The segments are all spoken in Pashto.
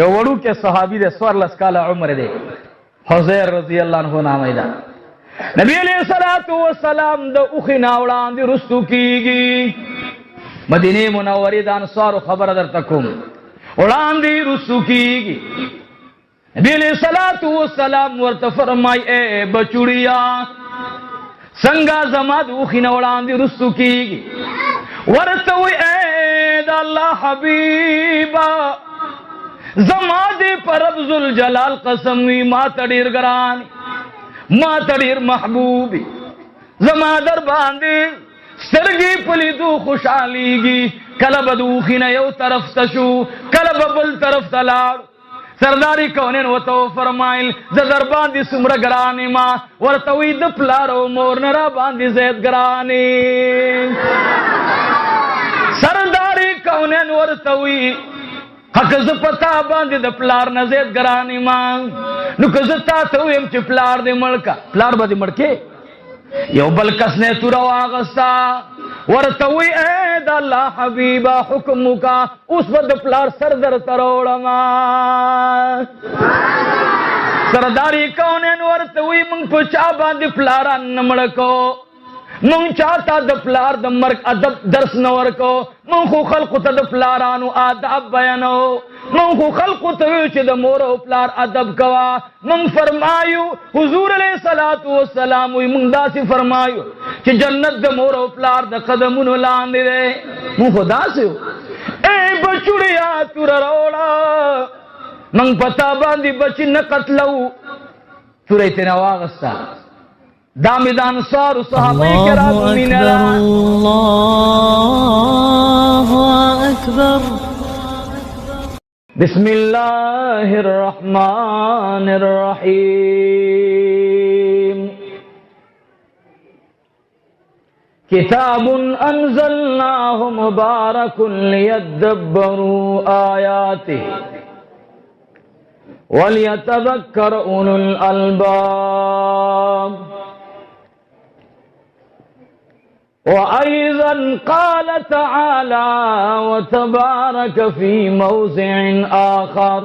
यो वड़ू के सहाबी दे 14 काला उम्र दे हुज़ैर रज़ी अल्लाह अन्हु नाम है। नबी अलैहिस्सलातु वस्सलाम द उखिना वड़ांदी रुस्तु कीगी मदीने मुनव्वरी द अंसार खबर दर तकुम वड़ांदी रुस्तु कीगी। नबी अलैहिस्सलातु वस्सलाम वर्त फरमाई ए बचुड़िया संगा जमा द उखिना वड़ांदी रुस्तु कीगी वर्त ए द अल्लाह हबीबा जमादे पर अब्जुल जलाल कसमी मा तड़ीर गरानी मा तड़ीर महबूबी जमादर बांधे सरगी पली दू खुशालीगी कलब दूखी न यो तरफ तशु कलब बल तरफ तलाड़ सरदारी कौने वो तो फरमाइल जदर बांधी सुमर गरानी मा वर्तवी द प्लारो मोर नरा बांधी जैद गरानी सरदारी कौने वर्तवी हकज पता बांध द प्लार नजेद गरानी मांग नुकजता तो एम च प्लार दे मड़का प्लार बदे मड़के यो बलकस ने तुरवा गस्ता वरतवी ए द अल्लाह हबीबा हुक्म का उस बद प्लार सरदर तरोड़मा सरदारी कौने वरतवी मंग पुचा बांध प्लारा न मड़को मंग चाहता द प्लार द मर्क अदब दर्स नवर को मंग खो खल्क द प्लारानु आदाब बयानो मंग खो खल्क त द मोरो प्लार अदब कवा मंग फरमायु हुजूर अलैहिस्सलातु वस्सलाम मंग दासी फरमायु कि जन्नत द मोरो प्लार द कदमुन लांदे रे मंग खुदा से ए बचुड़िया तुर रोड़ा मंग पता बांधी बची न कतलऊ तुरे तेना वागस्ता दामिदान सार सहाबा किराम मीन अल्लाहु अकबर। बिस्मिल्लाहिर रहमानिर रहीम। किताबुन अंज़लनाहु मुबारकुन लियद्दब्बरू आयातिही वलियतज़क्कर उलुल अलबाब। वअयज़न क़ाल तआला वतबारक फ़ी मौज़िइन आख़र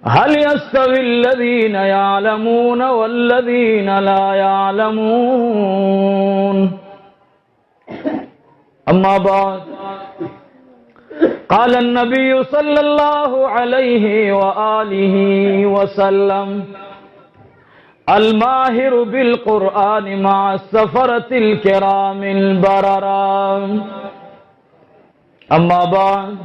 हल यस्तविल्लज़ीन यअलमून वल्लज़ीन ला यअलमून। अम्मा बाद क़ाल अन्नबी सल्लल्लाहु अलैहि व आलिहि वसल्लम अल-माहिरु बिल कुरआन मअ सफरतिल किरामिल बररा। अम्मा बाद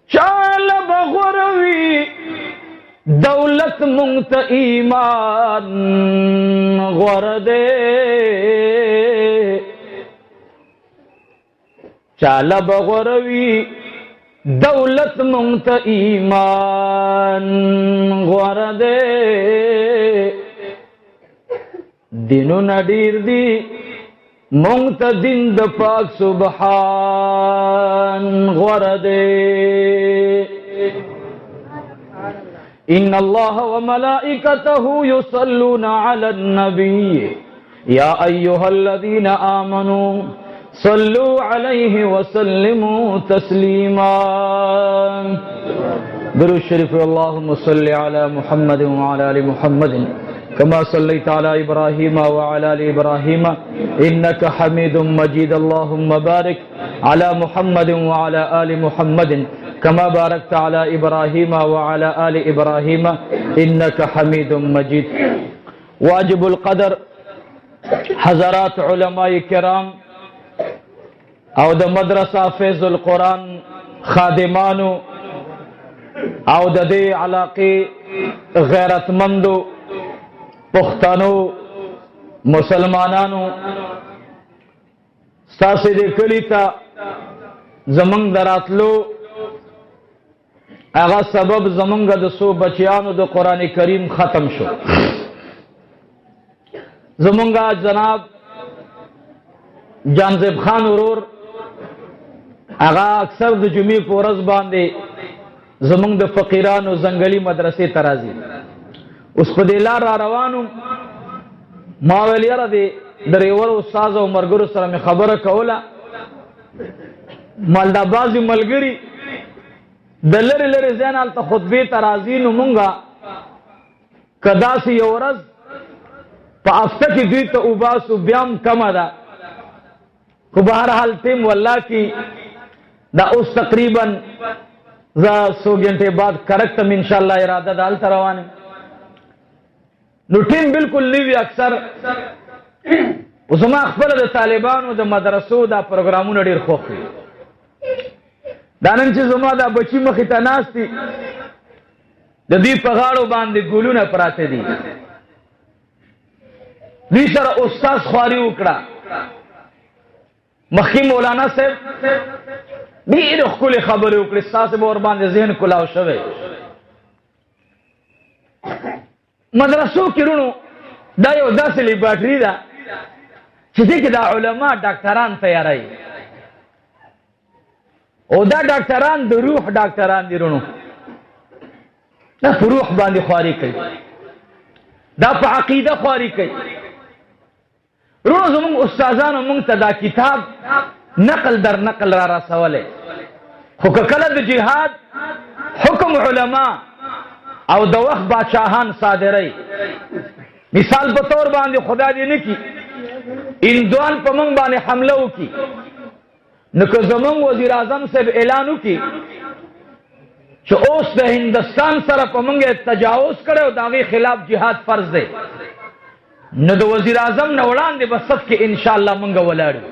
चाल बगरवी दौलत मुंत ईमान गरदे चाल बगरवी दौलत मुंत ईमान गरदे दिनु नडीर दी मुंत दिंद पाक सुबहान गरदे। इन्नल्लाह व मलाइकतहु युसल्लूना अलन नबी या अय्युहल्लज़ीना आमनू सल्लु अलैहि वसल्लिमु तस्लीमा। दुरूद शरीफ अल्लाहुम्मा सल्लि अला मुहम्मद व अला आलि मुहम्मद कमा सल्लैता अला इब्राहीम व अला आलि इब्राहीम इन्नका हमीदुम मजीद। अल्लाहुम्मा बारिक अला मुहम्मद व अला आलि मुहम्मद कमा बारकता अला इब्राहीम व अला आलि इब्राहीम इन्नका हमीदुम मजीद। वाजिबुल कदर हज़रात उलमाए किराम او د مدرسه فیض القرآن خادمانو او د دې علاقې غیرتمندو پښتنو مسلمانانو ستاسو د کلی ته زمونږ دراتلو هغه سبب زمونږ د سو بچیانو د قرآن کریم ختم شو. زمونږ جناب جانزیب خان ورور هغه اکثر د جمعې په ورځ باندې زمونږ د فقیرانو زنګلي مدرسې ته راځي. اوس په دې لار را روانو ما ویل یاره د ډریور استاد او مرګرو سره مې خبره کوله مالدا بازی ملګری د لری لری ځان ته خطبه ترازی نو مونږه کدا سی اورز په افته کې دوی ته وباسو بیام کم ده خو بهر حال ټیم والله کی دا اوس تقریبا ز 100 غنټه بعد کرکټم ان شاء الله اراده دال روانه نو ټیم بالکل نیوی اکثر وسما خپل د طالبانو د مدرسو دا پروګرامونه ډیر خوښ دي دا نن چې زما دا بچی مخې ته ناستي د دې په غاړو باندې ګلونه پراته دي دې سره استاد خواري وکړه مخکې مولانا صاحب ډېر ښکلې خبرې وکړې ستاسو به ور باندې ذهن کلاو شوی مدرسو کې رونو دا یو داسې لیبارټري ده چې دې کې دا علما ډاکټران تیاروي او دا ډاکټران د روح ډاکټران دي رونو دا په روح باندې خواري کوي دا په عقیده خواري کوي رونو زمونږ استادانو مونږ ته دا کتاب نقل در نقل را رسولی خو که کله د جهاد حکم علما او د وخت بادشاهان صادروي مثال په طور باندې خدا دې نه کي اندوان په موږ باندې حمله وکړي نو که زمونږ وزیر اعظم صاحب اعلان وکړي چې اوس د هندستان سره په موږ تجاوز کړی او د هغې خلاف جهاد فرض دی نو د وزیر اعظم نه وړاندې به صف کې انشاءالله موږ ولاړ یو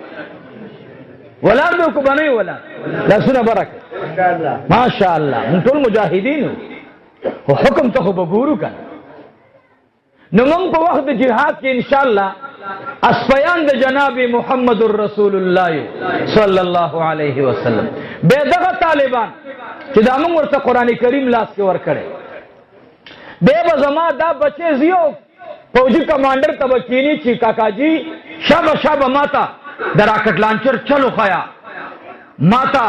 ولاړ به که به نه یو ولاړ لاسونه برکه ماشاءالله موږ ټول مجاهدین یو خو حکم ته خو به ګورو که نو موږ په وخت د جهاد کې انشاءالله اسپیان د جناب محمد رسول الله صلی الله علیه وسلم بے دغه طالبان چې دا موږ ورته قرآن کریم لاس کې ورکړی بیا به زما دا بچې زیو فوجي کمانډر ته به کینی چې کاکاجي شابه شابه ماته د راکټ لانچر چلو خیا ماته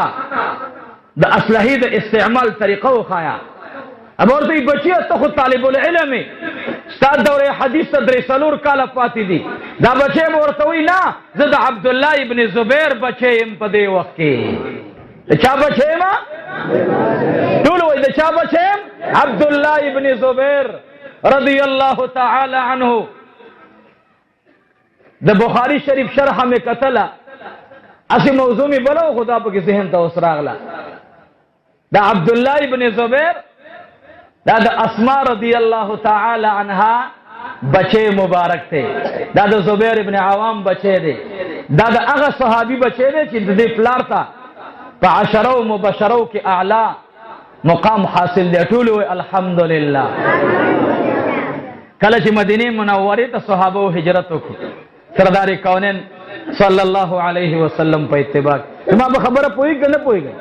د اسلحې د استعمال طریقه وخایا اب ورته بچی ته خو طالب العلم استاد دوره حدیث ته درې څلور کاله پاتې دي دا بچی به ورته وایي نه زه د عبدالله ابن زبیر بچی یم په دې وخت کې د چا بچی یم ټول وایي د چا بچی یم عبدالله ابن زبیر رضی الله تعالی عنه د بخاری شریف شرح مې کتله اسی موضوع مې بلو خدا پکې ذهن ته اوس راغله دا عبدالله ابن زبیر دا د اسماء رضی الله تعالی عنها بچے مبارک تھے دا د زبیر ابن عوام بچے دے دا د هغه صحابی بچے دے چې د دې پلار ته په عشرو مبشرو کې اعلی مقام حاصل دی ټول الحمدلله کله چې مدینه منوره ته صحابه هجرت وکړه سردار کونین صلی الله علیه وسلم په اتباع ما به خبره پوهیږي نه پوهیږي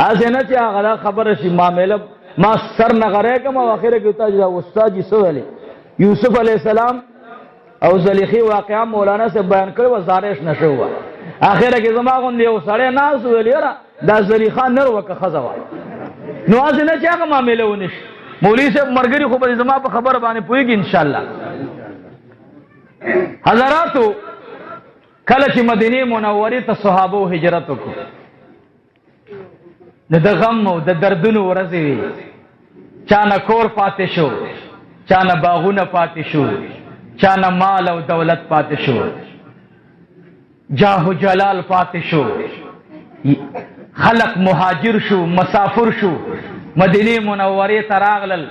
اسه نه چې هغه خبره شي معاملې ما سر نه غره کوم او اخره کې تاج استاد یوسف علیہ السلام او زلیخی واقعا مولانا سے بیان کړو وزارش نشو اخره کې زما غون دی وسړی ناس ویلره دا زلیخا نر وک خزوا نو از نه چې هغه معاملې ونش مولوی صاحب مرګری خو به زما په خبر باندې پويږي ان شاء الله حضراتو کله چې مدینه منوره ته صحابه هجرت وکړو د غم او د دردونو ورځې وي چانه کور پاتې شو چانه باغونه پاتې شو چانه مال او دولت پاتې شو جاه و جلال پاتې شو خلق مهاجر شو مسافر شو مدینه منوره ته راغلل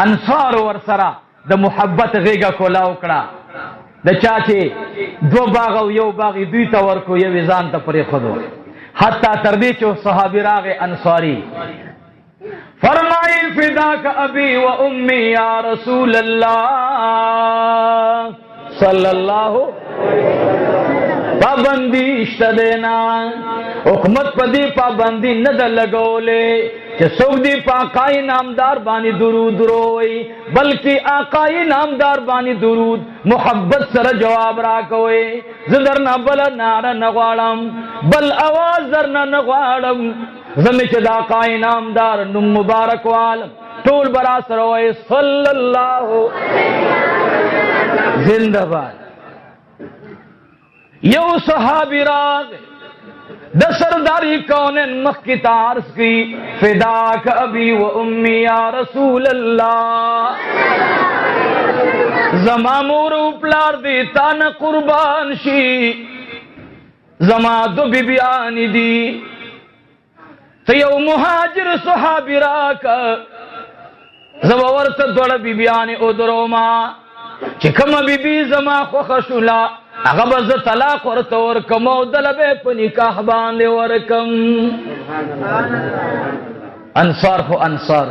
انصار ورسره د محبت غیږه کولا وکړه د چا چې دو باغ او یو باغ دوی ته ورکو یو ځان ته پرې خدو حتی تر دې چې صحابي راغی انصاری فرمائی فداک ابی و امی یا رسول اللہ صلی اللہ پابندی اشتا دینا حکمت پا دی پابندی ندہ لگولے کہ سوک دی پا آقائی نامدار بانی درود روئی بلکہ آقائی نامدار بانی درود محبت سر جواب راکوئے زدرنا بل نارا نغوارم بل آواز درنا نغوارم زمی چه دا آقائی نامدار نم مبارک والم طول برا سروئے صلی اللہ زندہ باد یو صحابی راغ द सरदारी कौनैन मख की तार्स की फिदाक अबी व उम्मी या रसूल अल्लाह। जमा मोर उपलार दी तान कुर्बान शी जमा दो बिबियानी दी तयौ मुहाजिर सुहाबी राक जबवर्त दोड़ बिबियानी उदरोमा चिकम बिबी जमा खुशुला अगबज तलाक और कमो दलबे पनिकाह बांधे वरकम। अंसार हो अंसार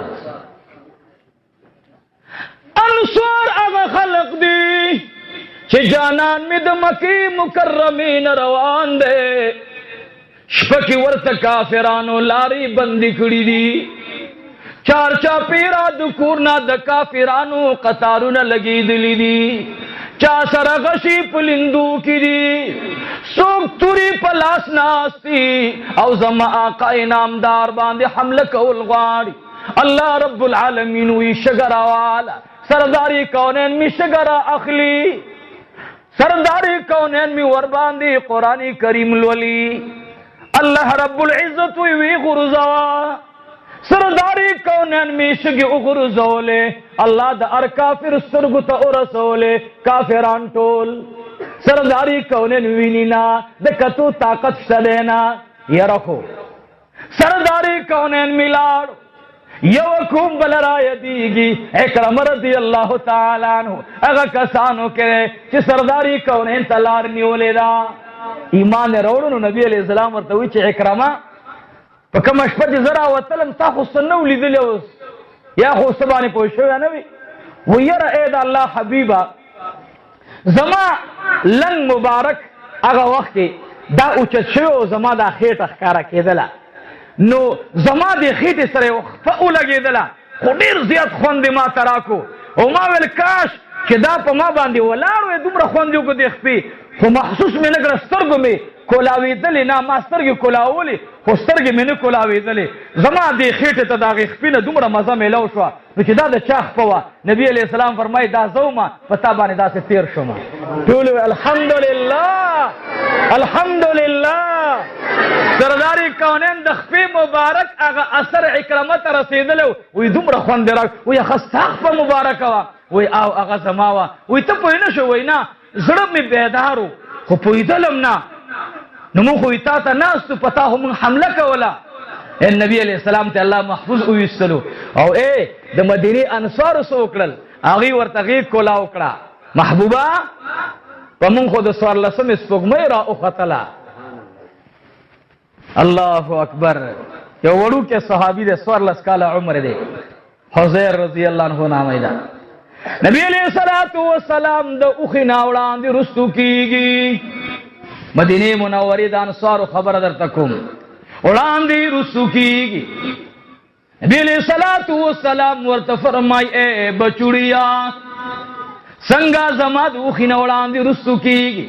अंसार अग खलक दी चे जानान मिद मकी मुकर्रमीन रवान दे शपकी वर्त काफिरानो लारी बंदी कड़ी दी चार चापीरा दुकूरना द काफिरानो कतारू न लगी दिली दी चा सरगशी पुलिंदू की दी सोक तुरी पलास नास्ती औ जमा आका इनामदार बांधे हमल कौल गाड़ी अल्लाह रब्बुल आलमीन हुई शगरा वाला सरदारी कौनैन में शगरा अखली सरदारी कौनैन में वरबांदी कुरानी करीम वली अल्लाह रब्बुल इज्जत हुई गुरुजवा सरदारी कौनैन में शगी उगुरजोले अल्लाह द अर काफिर सुरगुत उरसोले काफिरान टोल सरदारी कौनैन विनीना द कतु ताकत सदेना ये रखो सरदारी कौनैन मिलाड़ यवकुम बलराय दीगी इकरम रज़ी अल्लाह ताला अन्हु अगर कसानो के कि सरदारी कौनैन तलार नियोलेदा ईमान रोड़ो नबी अलैहि सलाम वर्तवी चे इकरमा पकम अशपत जरा वतलम ता खुसन्नौ लिदले या खुसबानी पोशो या नबी वो यरा एद अल्लाह हबीबा जमा लंग मुबारक अगा वक्त दा उचत शो जमा दा खेत अखकारा केदला नो जमा दे खेत सरे फउ लगेदला खुदीर जियात खोंद मा तराको ओ मा वेल काश कि दा पमा बांधी वलाड़ो दुमरा खोंदियो को देखपी तो महसूस में नगर स्तर्ग में कोलावी दले ना मास्टर की कोलावली हो स्तर्ग में न कोलावी दले जमा दे खेत तदागे खपिन दुमरा मजा में लौशवा कि दा द चाख पवा नबी अलैहि सलाम फरमाई दा जोमा पता बाने दा से तेर शोमा टोल अल्हम्दुलिल्लाह अल्हम्दुलिल्लाह सरदारी कौनैन दखपी मुबारक अगा असर इकरमत रसीदले वी दुमरा खोंदरा वी खस्ताख प मुबारक वा वी आओ अगा समावा वी त पोइना शो वी ना जड़ब में बेदारो हो पोइदलम ना नमो खोइता ता नास तो पता हो हम हमला कवला ए नबी अलैहि सलाम ते अल्लाह महफूज उइसलो औ ए द मदीने अंसार सोकल आगी वर्तगी कोला ओकड़ा महबूबा पमन खुद सवार लसम स्पोगमय रा उखतला अल्लाहु अकबर यो वड़ू के सहाबी दे सवार लसकाला उम्र दे हुजैर रजी अल्लाह अन्हु नामैदा नबी अलैहि सलातु व सलाम द उखिना उड़ान दी रुस्तु कीगी मदीने मुनव्वरी द अंसार खबर दर तकुम उड़ान दी रुस्तु कीगी नबी अलैहि सलातु व सलाम वर्त फरमाई ए बचुड़िया संगा जमात उखिना उड़ान दी रुस्तु कीगी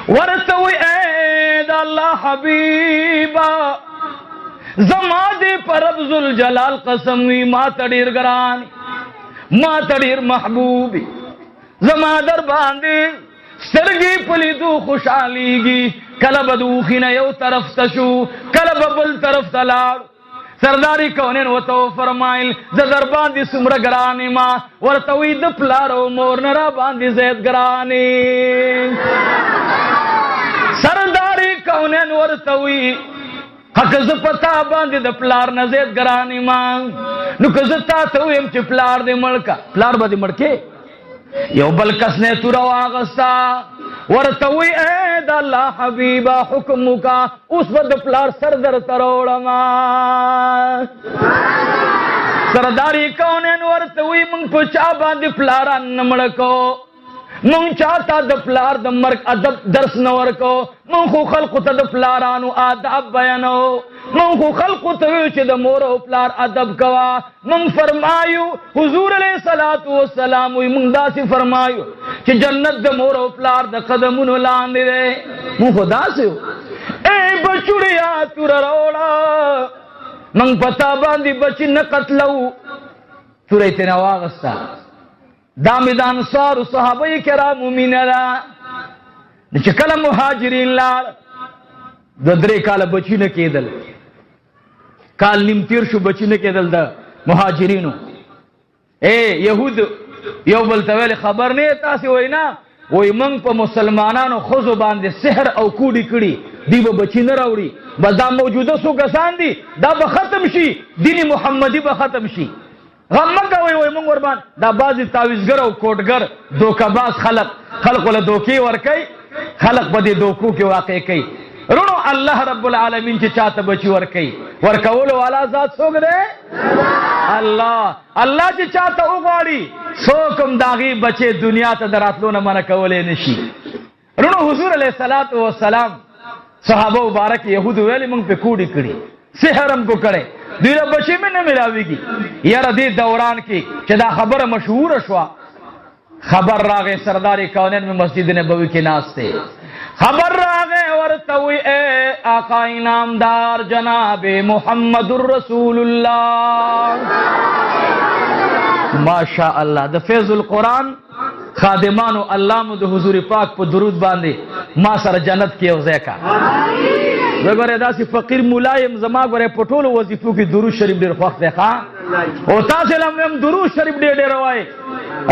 वर्त वी ए अल्लाह हबीबा जमादे पर अब्जुल जलाल कसम वी मा तड़ीर गरानी मा तड़ीर महबूबी जमादर बांधे सरगी पुलिदू खुशालीगी कलब दूखिन यो तरफ तशु कलब बल तरफ तलाड़ सरदारी कौनैन वतो फरमाइल जदर बांधी सुमर गरानी मा वर्तवी दपलारो मोर नरा बांधी जैद गरानी सरदारी कौनैन वर्तवी हक पता बांधे द प्लार नजेद गरानी मांग नुकजता तो एम च प्लार दे मड़का प्लार बदी मड़के यो बलकस ने तुरवा गस्ता वर्तवी ए द अल्लाह हबीबा हुक्म का उस बद प्लार सरदर तरोड़मा सरदारी कौनैन वर्तवी मंग पुचा बांधे प्लारा नमड़को मुंग चाहता द प्लार द मर्क अदब दर्स नवर को मुंग खो खल्क त द प्लारानु आदाब बयानो मुंग खो खल्क त च द मोरो प्लार अदब कवा मुंग फरमायु हुजूर अलैहि सलातु व सलाम मुंग दासी फरमायु कि जन्नत द मोरो प्लार द कदमुन लांदे रे मुंग खुदा से ए बचुड़िया तुर रोड़ा मंग पता बांधी बची न कतलऊ तुरे तेना वागस्ता दामिदान सार सहाबा किराम मिनला निचकल मुहाजिरीन लाल 3 کاله بچی نه کېدل، کال نیم تیر شو بچی نه کېدل د مهاجرینو. یهود یو بل ته ویل خبر نه تاسې وینا وای موږ په مسلمانانو ښځو باندې سحر او کوډي کړي، دی به بچی نه راوړي، بس دا موجوده څو کسان دي دا به ختم شي، دین محمدي به ختم شي، غم مه کوئ. وای موږ ورباندې دا بعضې تعویزګر او کوټګر دوکهباز خلق له دوکې ورکوي، خلق په دې دوکو کې واقع کوي. رونو الله رب العالمین چې چاته بچی ورکوي، ورکولو والا ذات څوک دی؟ الله چې چاته وغواړي څوک هم د هغې بچې دنیا ته د راتلو نه منع کولی نه شي. رونو حضور علیه الصلاة والسلام صحابه مبارک یهودو ویلې موږ پې کوډې کړي، سحر هم کو کړی، دوی له بچې مې نه ملاویږي. یاره دې دوران کې چې دا خبره مشهوره شوه، خبر راغی سردار کونین میں مسجد نبوی کې ناست دی، خبر راغی ورته وی اے آقا انعامدار جناب محمد رسول الله ماشاء الله د فیض القرآن خادمانو الله مو د حضور پاک په درود باندې ما سره جنت کې یو ځای کا. زه ګورې داسې فقیر ملایم زما ګورې په ټولو وظیفو کې درود شریف ډېر خوښ دی ښه، او تاسې له هم درود شریف ډېر وایئ،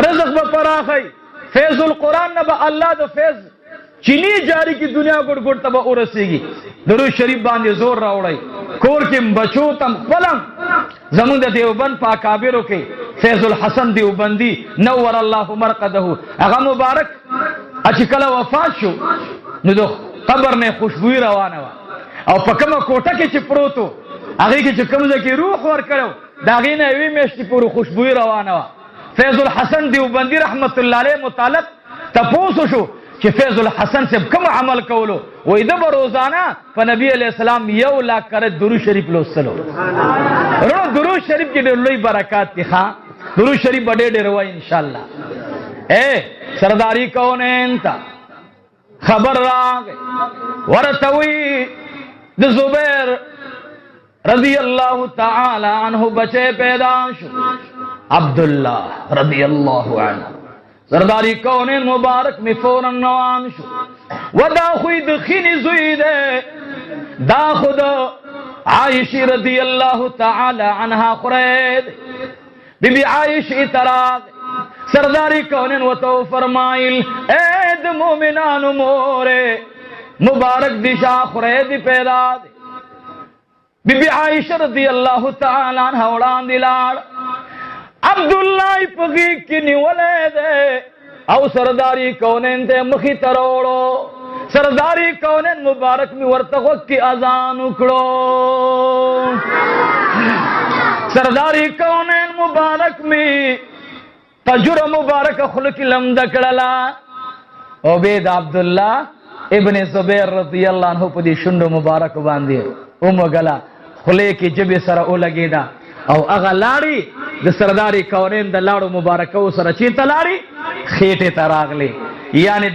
رزق به پراخئ، فیض القرآن نه به الله د فیض چینی جاری کی دنیا ګډ ګډ ته به ورسېږي. درود شریف باندې زور راوړئ، کور کې بچو تم خپلم. زمونږ د دیوبند په اکابرو کې فیض الحسن دیوبندي نور الله مرقده، هغه مبارک چې کله وفات شو نو د قبر نه خوشبویي روانه وه، او په کومه کوټه کې چې پروت و هغې کې چې کوم ځای کې روح ورکړی و د هغې نه 1 میاشتې پورې خوشبویي روانه وه. فیض الحسن دیوبندي رحمت الله علیه متعلق تپوس شو چې فیض الحسن صاحب کوم عمل کولو، وای ده به روزانه په نبی علیہ السلام 1 لاکھ کرت درود شریف لوستلو. ورونو درود شریف کې ډېر لوی برکات دي ښه، درود شریف به ډېر وایي انشاءالله. سرداری کونین ته خبر راغی ورته وی د زبیر رضی الله تعالی عنہ بچے پیدا شو، عبداللہ رضی اللہ عنہ. سرداری کونین مبارک می فوراً روان شو، و دا خوی دخینی زوی دے، دا خود عائشی رضی اللہ تعالی عنہ خورید. بی بی عائشی تراغ سرداری کونین و تو فرمائل اید مومنان مورے مبارک دشا خورید پیدا دے. بی بی عائشہ رضی اللہ تعالی عنہ وڑان دلار عبداللہ پغی کی نیولے دے او سرداری کونین تے مخی تروڑو. سرداری کونین مبارک می ورتغوک کی اذان اکڑو. سرداری کونین مبارک می تجر مبارک خلقی لمدکڑلا. عبید عبداللہ ابن زبیر رضی اللہ عنہ پدی شنڈو مبارک باندی گلا خلے کی جب سر او لگی دا او اغا لاری د سرداری کونین د لاړو مبارکو سره چیرته لاړي خېټې ته راغلي، یعنی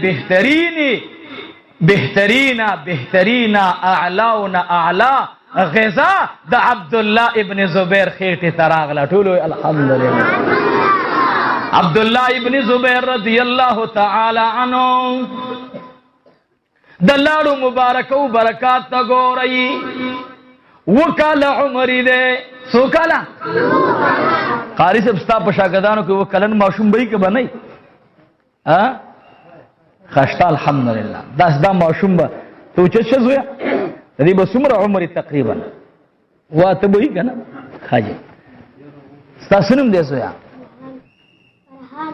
بهترینا اعلاونا اعلا غذا د عبدالله ابن زبیر خېټې ته راغله. ټولو الحمدلله. عبدالله ابن زبیر رضی الله تعالی عنہ د لاړو مبارکو برکات ته ګورئ. وکال عمری دے سو کالا قاری صاحب ستا په شاګردانو کې وکلن ماشوم به کې بنئ خشتا الحمدلله دا ماشوم به تو چې څه زویا دې به څومره عمر تقریبا واته به کنه خاجي تاسو نوم دې زویا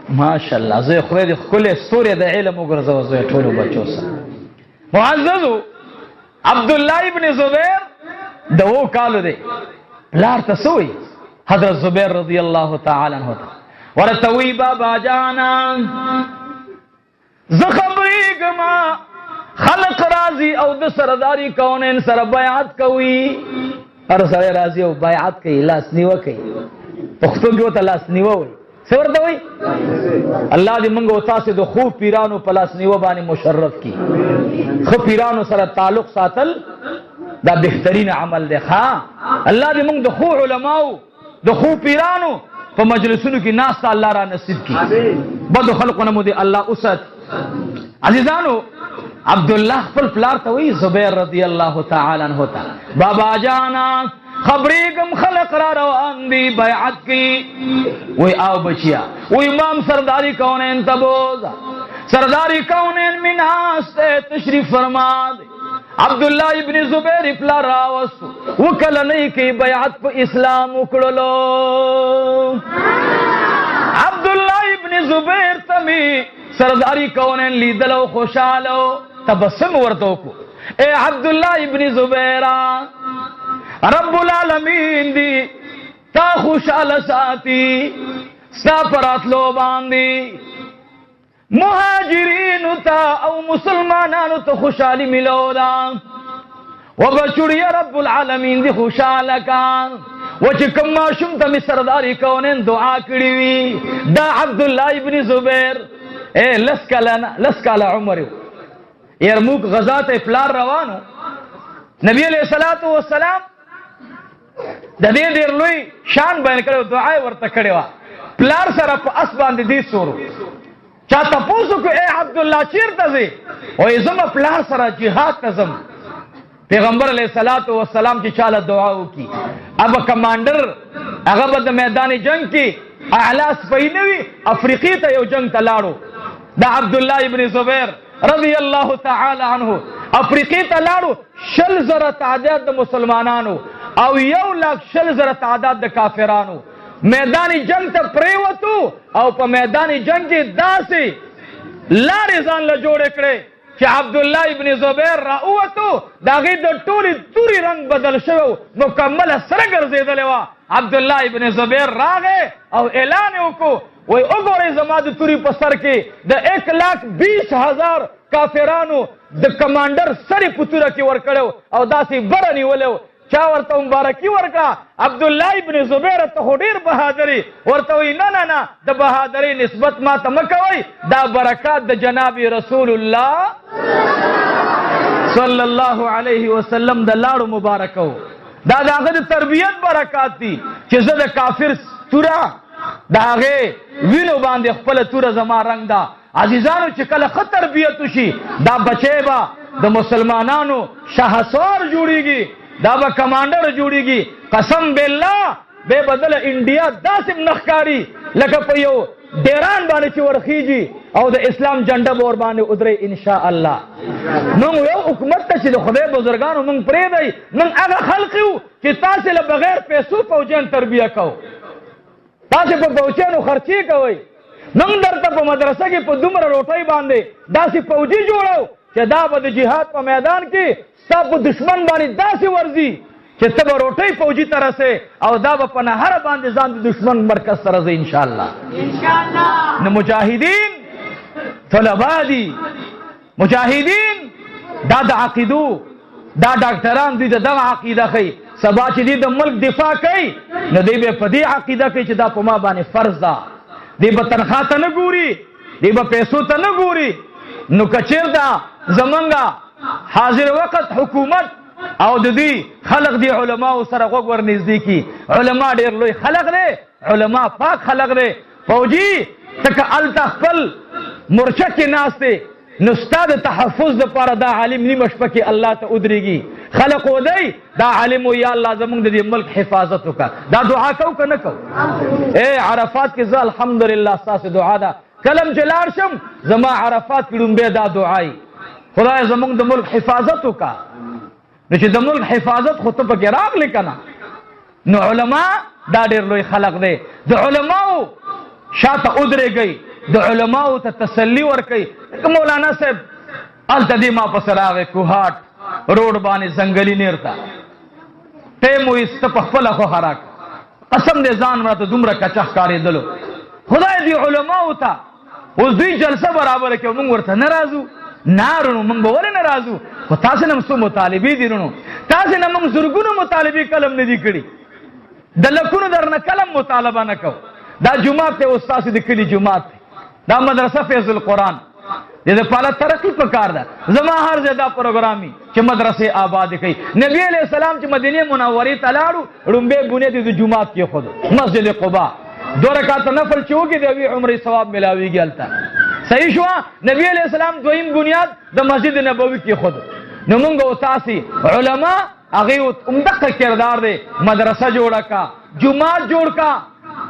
ماشاءالله زه خو دې خپل ستوري د علم وګرځو زویا ټول بچو سره معززو عبدالله ابن زبیر دو کالو دے لار تسوئی حضرت زبیر رضی اللہ تعالی عنہ ورتوی بابا جانا زخبری گما خلق راضی او د سرداری کونین سر بیعت کوئی هر سر راضی او بیعت کوي لاس نیوه کوي پښتو کې وته لاس نیوه وي څه ورته وي الله دې موږ او تاسو د خو پیرانو په لاس نیوه باندې مشرف کی خو پیرانو سره تعلق ساتل دا بهترین عمل دی. الله دې موږ د خو علماو د خو پیرانو په مجلسونو کې ناست الله را نصیب کی، بد خلقونه مو دې الله اوسات. عزیزانو عبداللہ خپل پلار ته وی زبیر رضی الله تعالی عنہ ته بابا جانا خبریگم خلق را روان دی بیعت کی وی آو بچیا وی امام سرداری کونین تبوز سرداری کونین مناستے تشریف فرما دی عبداللہ ابن زبیر پلار راوستو وکل نہیں کی بیعت پا اسلام اکڑلو عبداللہ ابن زبیر تمی سرداری کونین لیدلو خوشالو تبسم ورتو کو اے عبداللہ ابن زبیرہ رب العالمین دی تا خوشحال ساتی ستا پراتلو باندی مہاجرین تا او مسلمانانو تا خوشحالی ملو دا و بچوڑی رب العالمین دی خوشحال کان و چکم ماشم تا می سرداری کونین دعا کریوی دا عبداللہ ابن زبیر اے لسکالا عمریو یرموک غزات پلار روانو نبی علیہ السلام د دې ډېر لوی شان بیان کړو دعا ورته کړې وه پلار سره په اس باندې دې سورو چا تپوس وکړو اے عبدالله چېرته ځې وایي زما پلار سره جهاد ته ځم پیغمبر علیه السلام چې چاله دعا وکړي اب کمانډر هغه به د میدان جنگ کې اعلی سپی نه وي افریقې ته یو جنگ ته لاړو د عبدالله ابن زبیر رضی الله تعالی عنه افریقې ته لاړو 1,000 تعداد د مسلمانانو او 1,00,000 تعداد د کافرانو میدانی جنگ ته پریوتو او په میدانی جنگ کې داسې لارې ځان له جوړې کړې چې عبدالله ابن زبیر راووتو د هغې د ټولې توري رنګ بدل شوی مکمله سره ګرځېدلې وه عبدالله ابن زبیر راغې او اعلان یې وکړو وی وګورئ زما د توري په سر کې د 1,20,000 کافرانو د کمانډر سرې په توره کې ورکړی او داسې بره نیولی چا ورته مبارکي ورکړه عبدالله ابن زبیر ته خو ډېر بهادري ورته وایي نه د بهادرۍ نسبت ما ته مه کوئ دا برکات د جناب رسول الله صلی الله علیه وسلم د لاړو مبارکو دا د هغه د تربیت برکات دي چې زه د کافر توره د هغې وینو باندې خپله توره زما رنګ ده عزیزانو چې کله ښه تربیت وشي دا بچی به د مسلمانانو شهسوار جوړیږي دا به کمانډر جوړیږي قسم بالله بے بدل انډیا داسې نخکاری لکه په یو ډیران باندې چې ورخیږي او د اسلام جنډه به ور باندې ودرې انشاء الله موږ یو حکومت ته چې د خدای بزرګانو موږ پرېږدئ موږ هغه خلق یو چې تاسې له بغیر پیسو فوجیان تربیه کوو تاسې په فوجیانو خرچې کوئ موږ درته په مدرسه کې په دومره روټۍ باندې داسې فوجي جوړو چې دا به د جهاد په میدان کې ستا په دشمن باندې داسې ورځي چې ته به روټۍ فوجي ته رسې او دا به په نهره باندې ځان د دشمن مرکز ته رسې انشاءالله نو مجاهدین طلبا دي مجاهدین دا د عقیدو دا ډاکټران دوی د دغه عقیده ښیي سبا چې دوی د ملک دفاع کوي نو دوی به په دې عقیده کوي چې دا په ما باندې فرض ده دوی به تنخوا ته نه ګوري دوی به پیسو ته نه ګوري نو که چېرته زمونږ حاضر وقت حکومت او د دوی خلق دی علماو سره غوږ ور نږدې کي علما ډېر لوی خلق دی علما پاک خلق دی فوجي ته که هلته خپل مورچه کې ناست دی نو ستا د تحفظ دپاره دا عالم نیمه شپه کې الله ته ودرېږي خلق ودی دا عالم و یا الله زمونږ د دې ملک حفاظت وکړه دا دعا کوو که نه کوو ای عرفات کې زه الحمدلله ستاسې دعا ده کلم چې لاړ شم زما عرفات کې لومبی دا دعایي خدای زمونږ د ملک حفاظت وکړه نو چې د ملک حفاظت خو ته پکې راغلی که نه نو علما دا ډېر لوی خلق دی د علماو شاته ودرېږئ د علماو ته تسلي ورکوئ لکه مولانا صاحب هلته دې ما پسې راغی کوهاټ روډ باندې ځنګلي نیر ته ټیم وایي ته په خپله خوښه راکړه قسم دې ځان راته دومره کچه ښکارېدلو خدای دې علماو ته اوس دوی جلسه برابره کوي موږ ورته نه راځو نه رونو موږ به ولې نه راځو خو تاسې نه څو مطالبې دي رونو تاسې نه موږ زرګونو مطالبې کلم نه دي کړي د لکونو در نه کلم مطالبه نه کوو دا جومات دی اوس تاسې د کلي جومات دی دا مدرسه فیض القرآن دې دپاره ترقي پکار ده زما هر ځای دا پروګرامي چې مدرسې آبادې کوي نبي علیه السلام چې مدینې منورې ته لاړو لومبی بنیاد یې د جومات کېښودو مسجد قبا 2 رکعاته نفل چې وکړي د یوې عمرې ثواب ملاویږي هلته صحیح شو نبی علیہ السلام دویم بنیاد د مسجد نبوي کې خود نو موږ او تاسو علما هغه عمدہ کردار دی مدرسه جوړه کا جمعه جوړ کا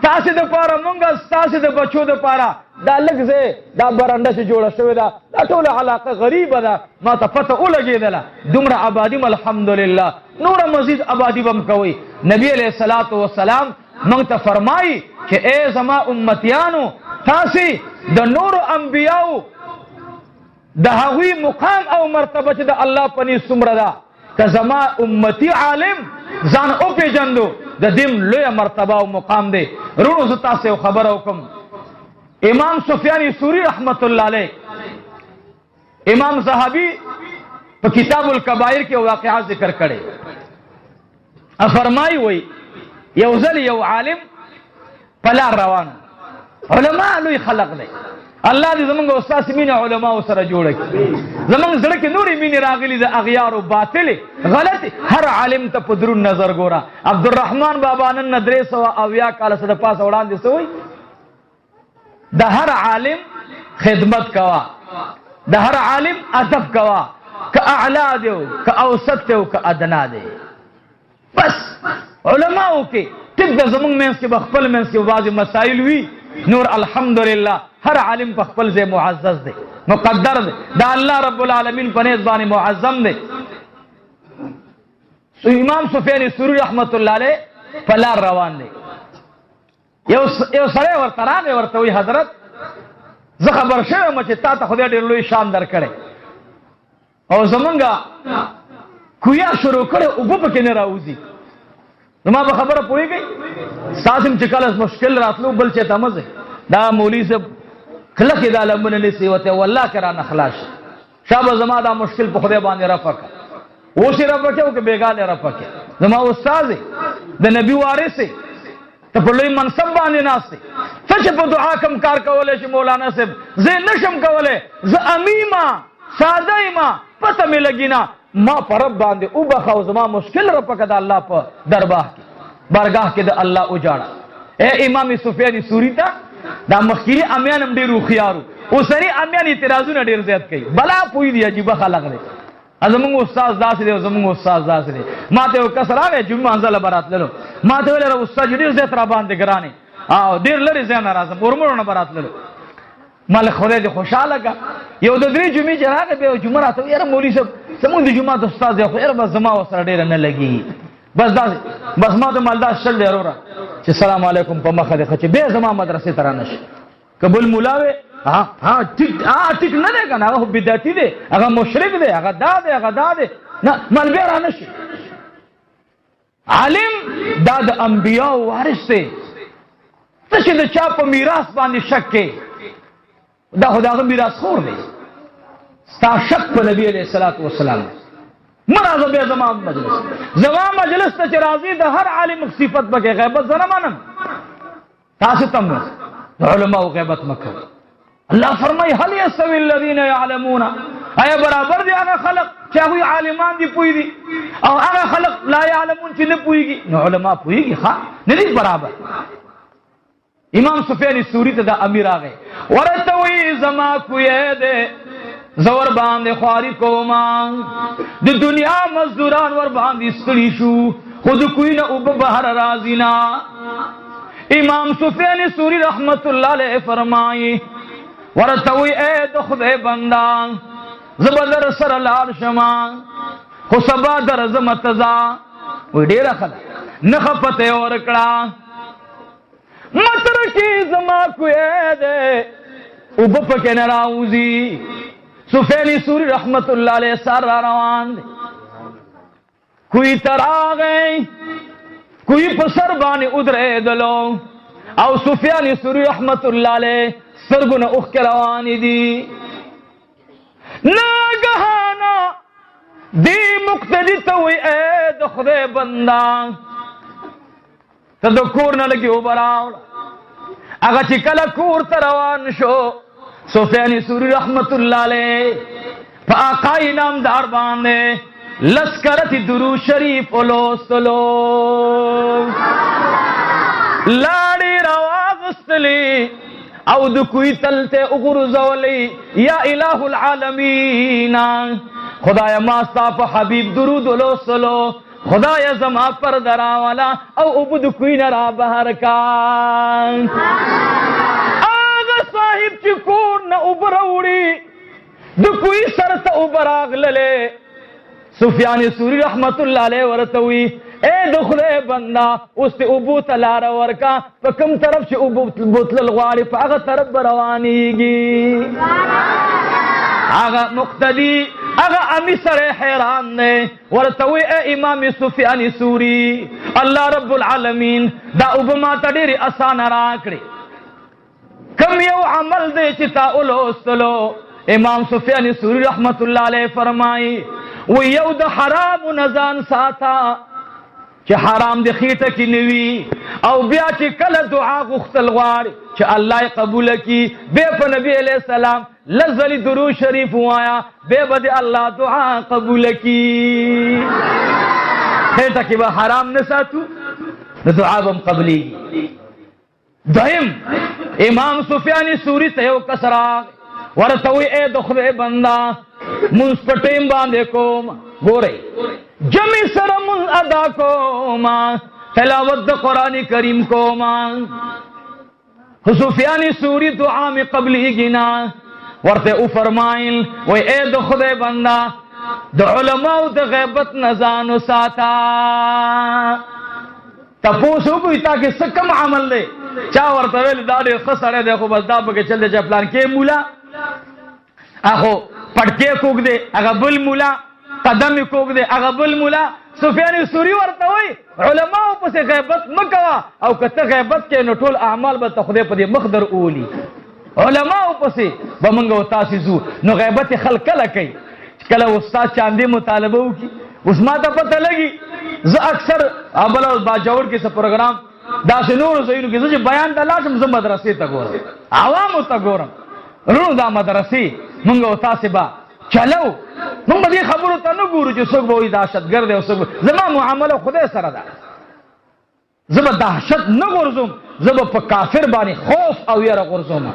تاسو د پاره موږ تاسو د بچو د پاره دا لږه دا برنده چې جوړه شوې ده دا ټول علاقه غریبه ده ما ته پته ولګېدله دومره آبادی الحمدلله نور مزید آبادی بم کوي نبی علیہ الصلوۃ والسلام موږ ته فرمایي چې اے زما امتیانو تاسو د نور انبیاو د هغوی مقام او مرتبه چې د الله پني څومره ده که زما امتی عالم ځان او پیژندو د دې لوی مرتبه او مقام دی رونو زه تاسو خبر وکم امام سفیان ثوری رحمت الله علیه امام زهبی په کتاب الکبائر کې واقعات ذکر کړي فرمایي وای یو ځل یو عالم پلار روان علماء لوی خلق دی الله دې زمونږ استاد مینه علماء سره جوړ کړي زمونږ زړه کې نورې مینه راغلي د اغیار او باطل غلط هر عالم ته په درون نظر ګوره عبدالرحمن بابا نن 300 کال سره پاس وړاندې سوی د هر عالم خدمت کوا د هر عالم ادب کوا که اعلا دی که اوسط دی که ادنا دی بس علماء کې ټیک د زمونږ منځ کې بخپل منځ کې بعض مسائل وی نور الحمدلله هر عالم په خپل ځای معزز دی مقدر دی دا الله رب العالمین په نس باندې معظم دی امام سفیان ثوری رحمت الله علیه پلار روان دی یو سره ورته راغی ورته وی حضرت زه خبر شوم چې تا ته خدای ډېر لوی شان درکړی او زمونږه کویا شروع کړې اوبه پکې نه راوځي زما په خبره پوهېږئ ستاسو هم چې کله مشکل راتلو بل چې ته مزه دا مولوي صاحب کلکې دا لمنه نیسي ورته والله که رانه خلاص شابه زما دا مشکل په خدای باندې رفع کړه اوس یې رفع کړه او که بېګال یې رفع کړه زما استاد د نبي وارث ته په لوی منصب باندې ناست دی څه چې په دعا کم کار کولی شي مولانا صاحب زه نشم کولی زه امیما ساده یما پته مې لګي نه ما په رب باندې وبخه او زما مشکل رفع کړه د الله په درباه کې بارګاه کې د الله وجاړه اے امام سفیان ثوری ته دا مخکې امیان هم ډېر هوښیار وو اوسني امیان اعتراضونه ډېر زیات کوي بلا پوی دی عجیبه خلق دی زمونږ استاد داسې دی او زمونږ استاد داسې دی ما ته یو کس راغی جمعه منځله به راتللو ما ته ویل استاد ډېر زیات را باندې ګران او ډېر لرې ځای نه راځم ورمړو نه به راتللو ما له خدای دې خوشحاله کړه یو د 3 جمعې چې راغی بیا یو جمعه راته یاره مولوي صاحب زمونږ د جومات استاد دی خو یاره بس زما ورسره ډېره نه لګي بس داسې بس ما ته مالدار شل دی وروره چې سلام علیکم په مخه دې ښه چې بیا زما مدرسې ته را نه شي که بل ملا وې ټیک نه دی که نه هغه بدعتي دی هغه مشرک دی هغه دا دی هغه دا دی نه مال بیا را نه شي عالم دا د انبیاو وارث دی ته چې د چا په میراث باندې شک کې دا خو د هغه میراث خور دی ستا شک په نبي علیه الصلاۃ والسلام مه راځه بیا زما مجلس ته چې راځي د هر عالم صفت پکې غیبت زه نه منم تاسو ته هم د علماو غیبت مه کوئ الله فرمایي هل یستوي الذین یعلمون آیا برابر دي هغه خلق چې هغوی عالمان دي پوه دي او هغه خلق لا یعلمون چې نه پوهېږي نو علما پوهېږي ښه نه دي برابر امام سفیان ثوری ته دا امیر راغی ورته وایي زما کوی دی زه ور باندې خواري کوما د دنیا مزدوران ور باندې ستړي شو خو د کوی نه اوبه بهر راځي نه امام سفیان ثوری رحمت الله علیه فرمایي ورته وی اے د خدای بندا زه به در سره لاړ شم خو سبا درځم تزا وی ډېره ښه ده نښه پته یې ورکړه متر کې زما کوی دی اوبه پکې نه راوځي سفیان ثوری رحمت الله علیه سر را روان دی کوی ته راغی کوی په سر باندې ودرېدلو او سفیان ثوری رحمت الله علیه سترګونه اوښکې روانې دي ناګهانه دې مقتدي ته وایي ای د خدای بنده ته د کور نه لږې اوبه راوړه هغه چې کله کور ته روان شو سفیان ثوری رحمت الله علیه په آقای نامدار باندې لسکرت درود شریف ولوستلو لاړې راواغستلې او د کوی تلته وګرځولې یا الہ العالمین خدای ما ستا په حبیب درود ولوسلو خدای زما پر دراوالا او عبد کوی نرا بهر کا اغه صاحب چې کور نه وبروړي د کوی سره ته وبراغلله سفیان ثوری رحمت الله علیه ورتوی اے د خدای بندا اوس ته ابو تلار ورکا په کوم طرف چې ابو بوتل غواړي په هغه طرف روانيږي هغه مقتدی هغه امی سره حیران نه ورتوی اے امام سفیان ثوری الله رب العالمین دا ابو ما ته ډېر آسان راکړي کم یو عمل دې چې تا ولوستلو امام سفیان ثوری رحمت الله علیه فرمایي و یو د حرام نزان ساتا چې حرام د خېټه کې نوي او بیا چې کله دعا غوښتل غواړي چې الله قبول کړي به په نبی علیہ السلام لزلی درود شریف وایا به بد الله دعا قبول کړي خېټه کې به حرام نه ساتو د دعا هم قبلي دائم امام سفیان ثوری ته یو کسرا ورتوی اے د خدای بندا منس پټیم باندې کوم ګورئ جمع سره من ادا کوم تلاوت د قران کریم کوم سفیان ثوری دعا می قبلی گنا ورته او فرمایل و اے د خدای بندا د علماء د غیبت نزان ساتا تاسو کو تا کې سکم عمل دی چا ورته ویل دا ډېر خسړې دی خو بس دا به چل دی پلان کې مولا اخو پټکې کوګ دی هغه بل مولا قدم کوګ دی هغه بل مولا سفیان ثوری ورته وای علماء په غیبت مکوا او کته غیبت کې نو ټول اعمال به ته خدای په دې مخدر اولی علماء په به منګو تاسو زو نو غیبت خلق کله کوي کله استاد چاندي مطالبه وکي اوس ما ته پته لګي زه اکثر ابل او باجوړ کې څه پروګرام دا شنور زینو کې چې بیان د لازم زم مدرسې ته ګورم عوام ته ګورم رونو دا مدرسې منګو تاسو با چلو موږ دې خبرو ته نه ګورو چې څوک به دهشتګرد او څوک زما معامله خدای سره ده زما دهشت نه غورځوم زما په کافر باندې خوف او یره غورځوم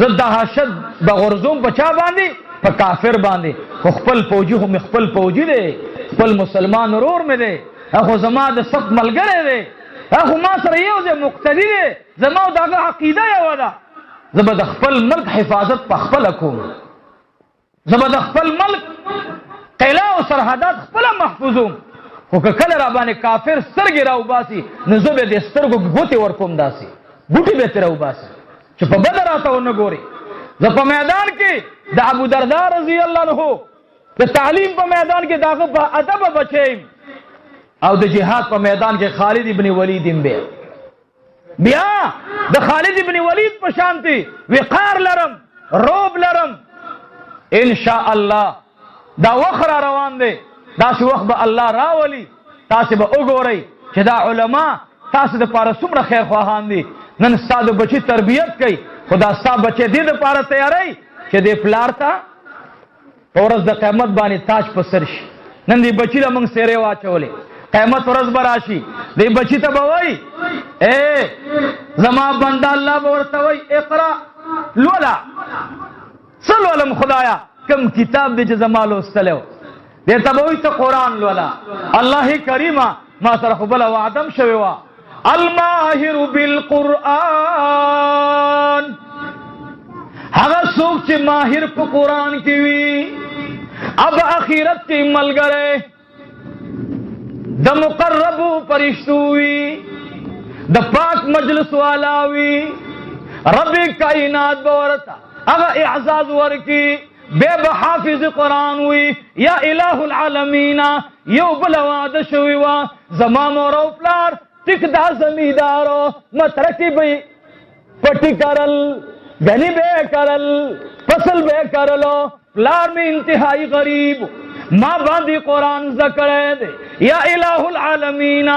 زه دهشت به غورځوم په چا باندې په کافر باندې خو خپل فوجي هم خپل فوجي دی خپل مسلمان ورور مې دی هغه زما د سخت ملګری دی هغه ما سره یو ځای مقتدی دی زما دغه عقیده یو ده زما د خپل ملک حفاظت په خپل کوم زما د خپل ملک قلعه او سرحدات خپل محفوظوم خو کله را باندې کافر سترګې راو باسي نو زه به د سترګو ګوتې ورکوم داسي ګوتې به تر راو باسي چې په بدر راته ونه ګوري زه په میدان کې د ابو درداء رضی الله عنه د تعلیم په میدان کې داغه په ادب بچیم او د جهاد په میدان کې خالد ابن ولید بیا د خالد ابن ولید په شانتي وقار لرم روب لرم ان شاء الله دا وخر روان دی دا څه وخت به الله راولي تاسو به وګورئ چې دا علما تاسو د پاره څومره خیر خواهان دي نن ستاسو بچی تربیت کوي خدا ستاسو بچی دې د پاره تیاری چې دې پلار ته ورځ د قیامت باندې تاج په سر شي نن دې بچی له موږ سره واچولې قیامت ورځ براشي دې بچی ته به وای اے زما بنده الله به ورته وای اقرا لولا صلو علم خدایا کم کتاب دې چې زما لوستلو دې ته به وای ته قران لولا الله کریمه ما سره خو بل وعدم شوی وا الماهر بالقران هغه څوک چې ماهر په قران کې وي اب اخرت کې ملګری د مقربو فرشتو وي د پاک مجلس والا وي رب کائنات ورته هغه اعزاز ورکی بے حافظ قرآن وی یا الہ العالمین یو بل وعده شوی وا زما مور او پلار ټیک دا زمیدارو مترکی بی پټی کرل غنی بے کرل فصل بے کرلو پلار میں انتہائی غریب ما باندې قرآن ذکر دے یا الہ العالمین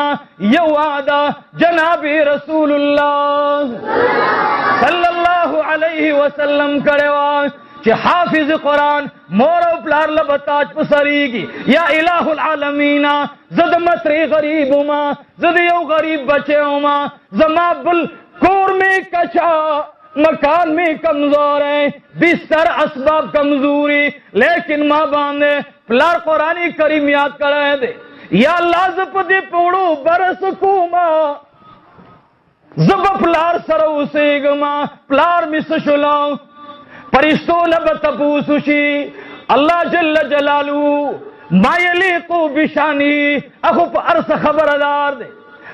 یو وعده جناب رسول اللہ صلی اللہ علیہ وسلم کروا کہ حافظ قرآن مور او پلار لبتاج پسریگی یا الہ العالمین زد مصری غریب ما زد یو غریب بچے ما زما بل کور میں کچا मकान में कमजोर है, बिस्तर असबाब कमजोरी, लेकिन माँ बांधे प्लार कुरानी करीम याद करे दे, या अल्लाह ज़पदी पोड़ो बरस कुमा जब प्लार सरउसेगमा प्लार मिसशुलाओ परिस्तों लब तपूसुशी अल्लाह जल्ल जलालू मायली को बिशानी अखुप अर्स खबरदार दे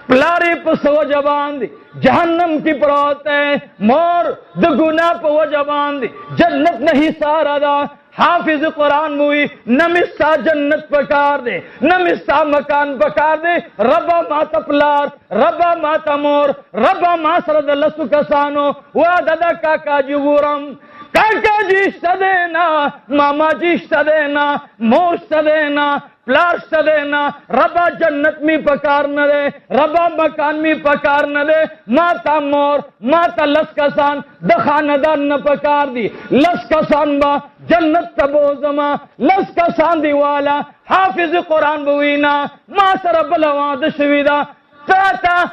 प्लारी पसो जबान दी जहन्नम की परोत है मोर दुगुना पो जबान दी जन्नत नहीं सारा दा हाफिज कुरान हुई नमिस्ता जन्नत पकार दे नमिस्ता मकान पकार दे रबा माता प्लार रबा माता मोर रबा मासरद लसु कसानो वा दादा काका जुबुरम काका जी सदेना मामा जी सदेना मोश सदेना प्लास सदेना रबा जन्नत में पकार न दे रबा मकान में पकार न दे माता मोर माता लसकसान दखानदार न पकार दी लसकसान बा जन्नत तबोजमा लसकसान दीवाला हाफिज कुरान बुवीना मासर बलवा दशविदा ताता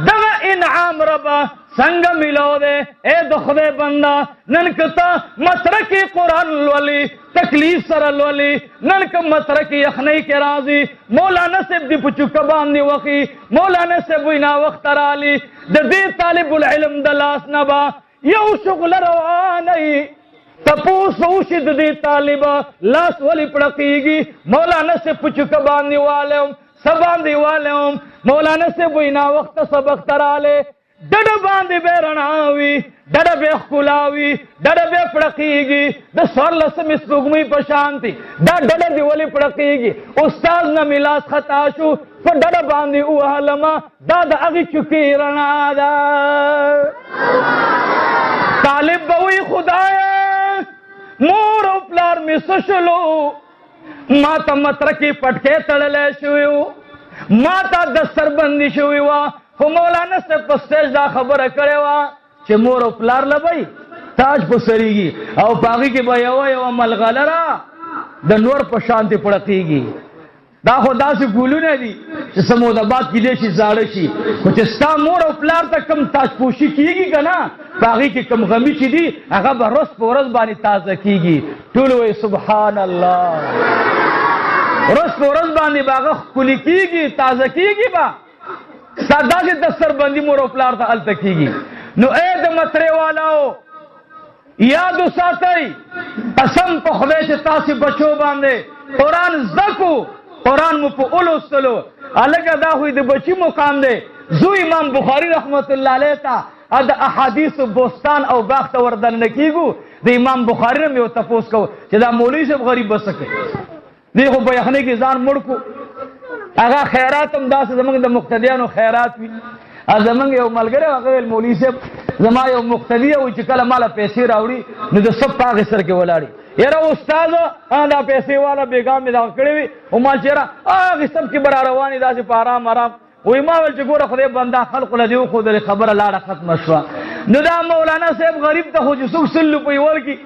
दवा इनाम रबा संग मिलो दे ए दुखदे बंदा ननकता मतरकी कुरान वाली तकलीफ सरल वाली ननक मतरकी अखनई के राजी मौलाना से दी पुचु कबान दी वकी मौलाना से बुना वक्त राली दे तालिबुल इल्म दलास नबा यू शुगल रवानी तपूस उशिद दी तालिबा लास वाली पड़कीगी मौलाना से पुचु कबान दी वाले सबान दी वाले मौलाना से बुना वक्त सबक तराले डड बांधी बेरणावी डड बे खुलावी डड बे पड़कीगी द स्वरलस मिसुगमी पशांति डड दिवली पड़कीगी उस्ताद न मिलास खताशु पर डड बांधी उहलमा दाद अगी चुकी रनादा तालिब बवी खुदाए मोर उपलार में सुशलो माता मतरकी पटके तड़ले शुयु माता दस्तरबंदी शुयु मौलाना से पस्तेज दा खबर करे वा चे मोर प्लार लबई ताज पसरीगी और पागी के बयवा यवा मलगलरा द नूर पर शांति पड़तीगी दा खुदा से गुलू ने दी चे समोदाबाद की देशी जाड़शी कुछ स्ता मोर प्लार तक कम ताज पोशी कीगी कना पागी की कम गमी ची दी अगा बरस पोरस बानी ताजा कीगी टूलवे सुभान अल्लाह रस पोरस बानी बागा कुली कीगी ताजा कीगी बा सादा से दस्तर बंदी मोर प्लार था अल तकीगी नो ए द मतरे वालाओ याद साथई कसम पखवे से तासी बचो बांधे कुरान जको कुरान मुपो उलो सलो अलग अदा हुई द बची मुकाम दे जो इमाम बुखारी रहमतुल्लाह अलैह ता अद अहादीस बोस्तान और बाख्त वर्दन नकीगु द इमाम बुखारी में तपोस को जदा मौलवी से गरीब बच सके देखो बयाखने की जान मुड़को आगा खैरात हम दास जमंग द मुक्तदियानो खैरात भी जमंग यो मलगरे अगल मौली से जमा यो मुक्तदिया वो चिकल माला पैसे रावड़ी न तो सब पाग सर के वलाड़ी यार उस्ताद आंदा पैसे वाला बेगाम में दाखड़े भी उमाल चेरा आ सब की बरा रवानी दास पाराम आराम वो इमाम चगोरा खुदे बंदा खल्क लदियो खुद खबर लाड़ा खत्म शवा नदा मौलाना साहब गरीब तो हो सुख सुल्लु पे वर की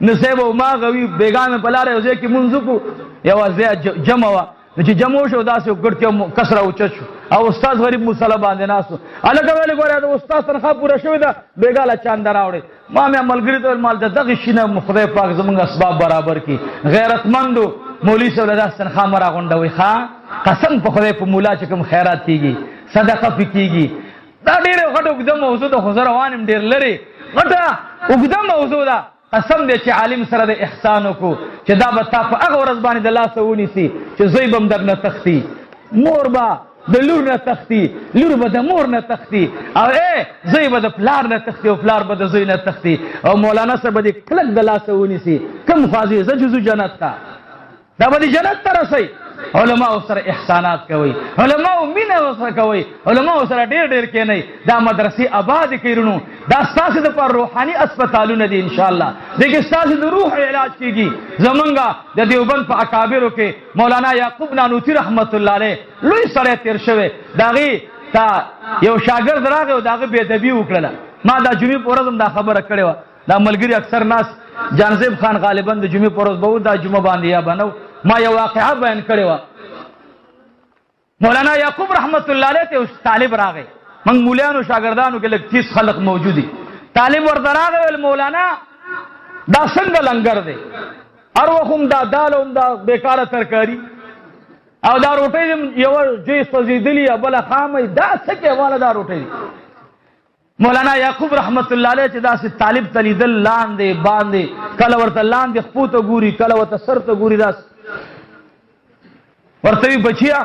नसेब मा गवी बेगाम में बला रहे कि मुंजुको या वज़े जमवा जी जमोश उदास गुड़ के कसरा उचु आ उस्ताद गरीब मुसला बांधे नासु अलग वेले गोरे तो उस्ताद तनखा पूरा शुदा बेगाला चांद रावड़े मां में मलगरी तो माल दगिशिना खुदा पाक जमंग असबाब बराबर की गैरतमंद मौली से उदास तनखा मरा गुंडवे खा कसम पखरे प मुला चकम खैरात कीगी सदका कीगी दा डेरे खटो एकदम मौजूद हुजर वानिम डेर लरे खटा एकदम मौजूदा कसम दे चे आलिम सर दे एहसानों को चे दा बता प अग औरत बानी दला सऊनी सी चे ज़ैबम दर न तख्ती मोरबा द लूर न तख्ती लूर बद मोर न तख्ती और ए ज़ैब द प्लार न तख्ती और प्लार बद ज़ै न तख्ती और मौलाना से बदी खलक दला सऊनी सी कम फाजी जुजु जन्नत का दा बदी जन्नत तरसई उलमा उसर एहसानात कवई उलमा मीना उसर कवई उलमा उसर डेर डेर के नहीं दा मदरसे आबाद किरनु दा सासिद पर रूहानी अस्पताल न दी इंशाअल्लाह देखिए सासिद रूह इलाज कीगी जमंगा द देवबंद प अकाबिर के मौलाना याकूब नानूती रहमतुल्लाह अलैह लुई सरे तिरशवे दागी ता यो शागिर्द रागे दागे बेदबी उकड़ला मा दा जुमी पोरम दा खबर कड़ेवा दा मलगिरी अक्सर नास जानजेब खान गालिबन द जुमी पोरस बहुत दा जुमा बांधिया बनो मा यह वाक़या बयान करेवा मौलाना याकूब रहमतुल्लाह अलैह ते उस तालिब रा गए मंग मूलियान शागिर्दान के लग 30 खलक मौजूदी طالب ورته راغی مولانا دا څنګه لنګر دی هر وخت هم دا دال هم دا بیکاره ترکاري او دا روټۍ یوه جوی سوځېدلي بله خامه دا څه کې واله دا روټۍ مولانا یعقوب رحمت الله علیه چې داسې طالب ته لیدل لاندې باندې کله ورته لاندې خپو ته ګوري کله ورته سر ته ګوري داسې ورته وي بچیا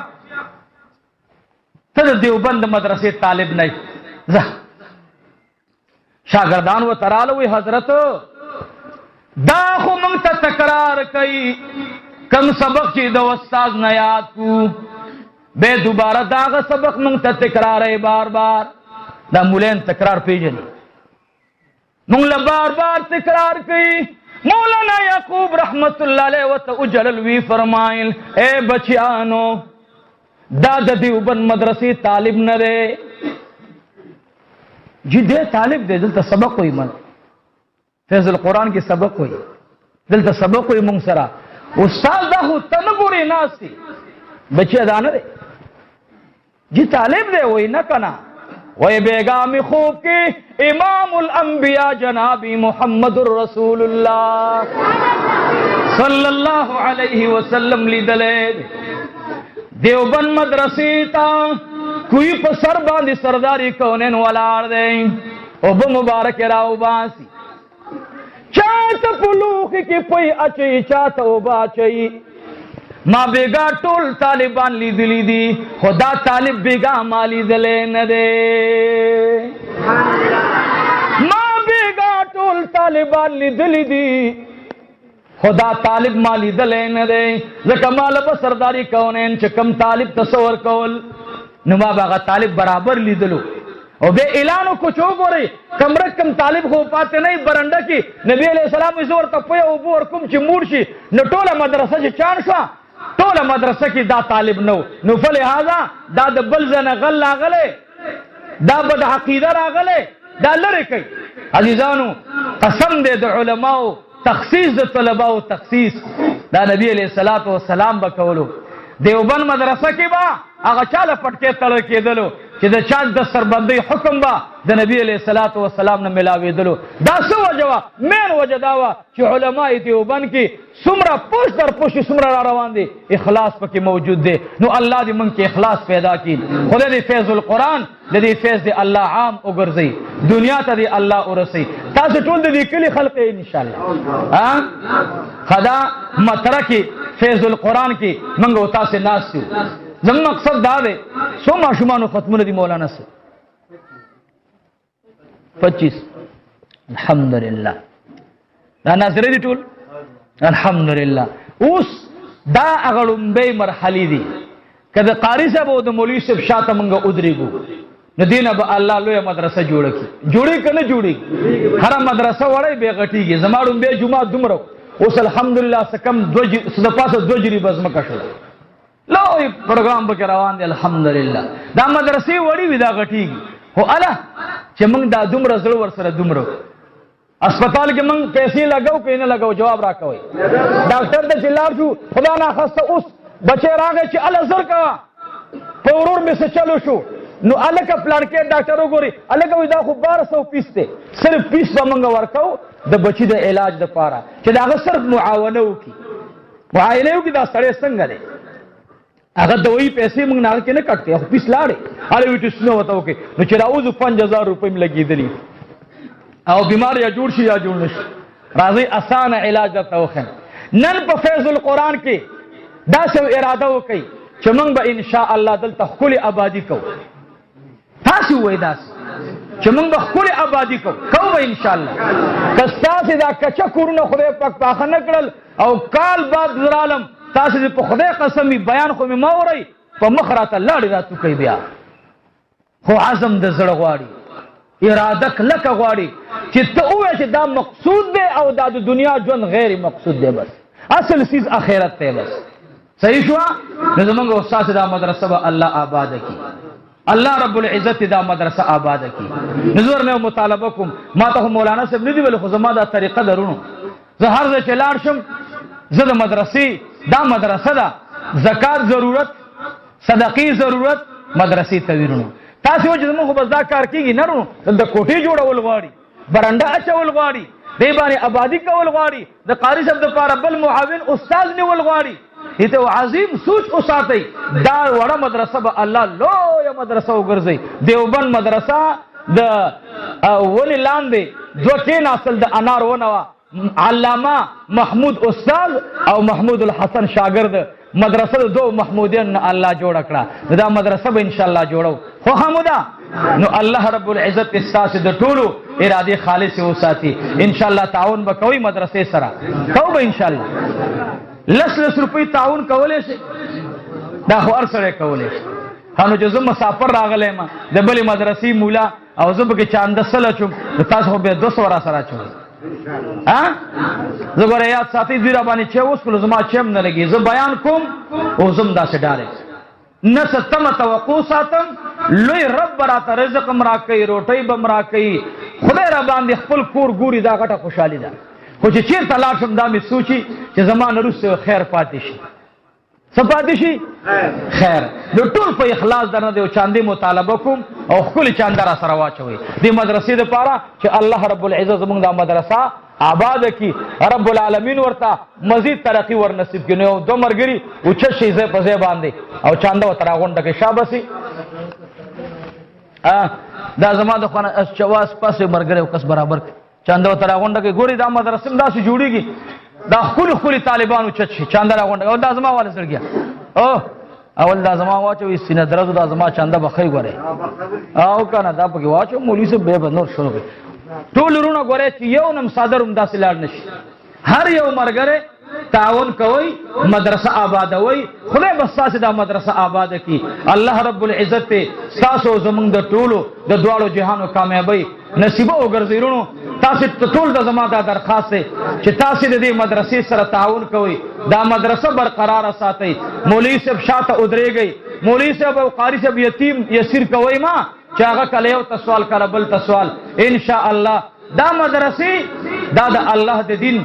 ته د دیوبند مدرسې طالب نه یې ځه شاګردان ورته راله وایي حضرت دا خو موږ ته تکرار کوي کم سبق چې د استاد نه یاد کو بیا دوباره داغه سبق موږ ته تکراروي بار بار دا مولین تکرار پیژني موږ له بار بار تکرار کوي مولانا یعقوب رحمت الله علیه ورته اجلل وی فرمایل اے بچیانو دا د دیوبند مدرسې طالب نه دی جی دی طالب دی دلته سبق وایي من فیض القرآن کې سبق وایي دلته سبق وایي موږ سره استاد دا خو ته نه ګورې ناست دی بچی دا نه دی جی طالب دی وایي نه که نه وی بیگامی خوب کی امام الانبیاء جنابی محمد رسول اللہ صلی اللہ علیہ وسلم لیدلے دیوبند مدرسی تا کوئی پسر باندی سرداری کونین والار دیں او بمبارک راو باسی چاہتا پلوخی کی پئی اچئی چاہتا او باچئی ما بیگا ټول طالبان لیدلی دي خدا طالب بیگا ما لیدلی نه دی ما بیگا ټول طالبان لیدلی دي خدا طالب ما لیدلی نه دی ځکه ما له به سرداري کونین چې کم طالب تصور کول نو ما به هغه طالب برابر لیدلو او بیا اعلان وکړو چې وګورئ کم رقم طالب خو پاتې نه برنډه کې نبي علیه السلام زه ورته پویه اوبه ورکوم چې موړ شي نو ټوله مدرسه چې چاڼ شوه ټوله مدرسه کې دا طالب نو فلهذا دا د بل ځای نه غل راغلی دا بد عقیده راغلی دا لرې کوي عزیزانو قسم دی د علماو تخصیص د طلباو تخصیص دا نبی علیه الصلاة والسلام به کولو دیوبند مدرسه کې به هغه چاله پټکې تړل کېدلو چې د چا د سربندۍ حکم به د نبی علیه الصلاة والسلام نه ملاوېدلو دا څه وجه وه مین وجه دا وه چې علماء دیوبند کې څومره پوش در پوش څومره را روان دي اخلاص پکې موجود دی نو الله دې موږ کې اخلاص پیدا کړي خدای دې فیض القرآن د دې فیض دې الله عام وګرځوي دنیا ته دې الله ورسوي تاسو ټول د دې کلي خلق یې انشاءالله خدا مطره کې فیض القرآن کې موږ او تاسو ناست یو زموږ مقصد دا دی څو ماشومانو ختمونه دي مولانا سره 25 الحمدلله دا ناظره دي ټول الحمدلله اوس دا هغه لومبۍ مرحلې دي که د قاري صاحب او د مولوي صاحب شاته موږ ودرېږو نو دې نه به الله لویه مدرسه جوړه کړي جوړې که نه جوړېږي هره مدرسه وړی بې غټېږي زما لومبۍ جومات دومره اوس الحمدلله څه کم د پاسه 2 جریبه ځمکه شوله لوی پروګرام پکې روان دی الحمدلله دا مدرسې وړي وي دا غټېږي خو الله چې موږ دا دومره زړه ورسره دومره اسپتال کې موږ پیسې لګو که نه لګو جواب راکوئ ډاکټر ته چې لاړ شو خدا ناخواسته اوس بچی راغی چې الله زر کوه په ورور مې څه چلو شو نو هلکه پلانکې ډاکټر وګوري هلکه وایي دا خو 1200 پیس دی صرف پیس به موږ ورکوو د بچي د علاج دپاره چې د هغه صرف معاونه وکړي معاینه وکړي دا سړی څنګه دی هغه دوی پیسې موږ نه هغه کې نه کټ کوي خو پیس لاړې هله وي ټسټونه ورته وکړي نو چې راوځو 5000 روپۍ مې لګېدلي او بیمار یا جوړ شي یا جوړ نه شي راځئ اسانه علاج درته وښیم نن په فیض القرآن کې داسې اراده وکړئ چې موږ به انشاء الله دلته ښکلې آبادي کوو تاسې ووایئ داسې چې موږ به ښکلې آبادي کوو به انشاء الله که ستاسې دا کچه کورونه خدای پاک پاخه نه کړل او کال بعد زرالم تاسې دې په خدای قسم وي بیان خو مې مه اورئ په مخ راته لاړې راتوکئ بیا خو عزم د زړه غواړي اراده کلکه غواړي چې ته ووایې چې دا مقصود دی او دا د دنیا ژوند غیر مقصود دی بس اصل چیز آخرت دی بس صحیح شوه نو زموږ استاد دا مدرسه به الله آباده کړي الله رب العزت دا مدرسه آباده کړي نظر نه مطالبه کوم ما ته مولانا صاحب نه دی ویل خو زما دا طریقه درونو زه هر ځای چې لاړ شم زه د مدرسې دا مدرسه ده زکات ضرورت صدقې ضرورت مدرسې ته ویرونو تاسې وایئ چې زموږ خو بس دا کار کېږي نه نو د کوټې جوړول غواړي برنده اچول غواړي دی باندې آبادی کول غواړي د قاری صاحب د پاره بل معاون استاد نیول غواړي ته عظیم سوچ وساتئ دا وړه مدرسه به الله لویه مدرسه وګرځي دیوبند مدرسه د ونې لاندې دوه کېناستل د انار ونه وه علامه محمود استاد او محمود الحسن شاګرد مدرسه د دو محمودین الله جوړ کړه دا مدرسه به انشاءالله جوړو خو حمودا نو الله رب العزت استاسو د ټولو اراده خالص وساتي انشاءالله تعاون به کوي مدرسې سره کو به انشاءالله لس روپۍ تعاون کولای شي دا خو هر سړی کولی شي نو چې زه مسافر راغلی یم د بلې مدرسې مولا او زه پکې چانده سل اچوم تاسو خو بیا 200 راسره اچوئ زه ګوره یاد ساتئ دوی را باندې چې وسکلو زما چې هم نه لګي زه بیان کوم او زه هم داسې ډارې نه څه تمه توقع ساتم لوی رب به راته رزق هم راکوي روټۍ به هم راکوي خدای را باندې خپل کور ګوري دا غټه خوشحالي ده خو چې چېرته لاړ شم دا مې سوچي چې زما نه وروسته خیر پاتې شي څه پاتې شي خیر نو ټول په اخلاص درنه د یو چاندې مطالبه کوم او ښکلې چانده را سره واچوئ دې مدرسې دپاره چې الله رب العزت زموږ دا مدرسه آباد کړي رب العالمین ورته مزید ترقي ور نصیب کړي نو یو دوه ملګري اوچت شي ځای په ځای باندې او چانده ورته راغونډه کړي شابسي دا زما د خوانه چواس پاسې ملګری او کس برابر کړي چانده ورته راغونډه کړي ګورې دا مدرسه هم داسې جوړېږي دا ښکلي طالبان اوچت شي چانده راغونډه او دا زما والا زړګیا اول دا زما واچوي سینه درزو دا زما چانده به ښی ګورئ او که نه دا پکې واچو مولوي صاحب بیا به نور شروع کړي ټول ورونه ګورئ چې یو نم صادر هم داسې لاړ نه شي هر یو ملګری تعاون کوئ مدرسه آبادوئ خدای به ستاسې دا مدرسه آباده کړي الله رب العزت ته ستاسو زموږ د ټولو د دواړو جهانو کامیابۍ نصیبه وګرځئ ورونو تاسې ټول د زما دا درخواست دی چې تاسې د دې مدرسې سره تعاون کوئ دا مدرسه برقراره ساتئ مولوي صاحب شاته ودرېږئ مولوي صاحب او قاري صاحب یتیم یسیر کوئ ما چې هغه کله یو ته سوال کله بل ته سوال انشاءالله دا مدرسې دا د الله د دین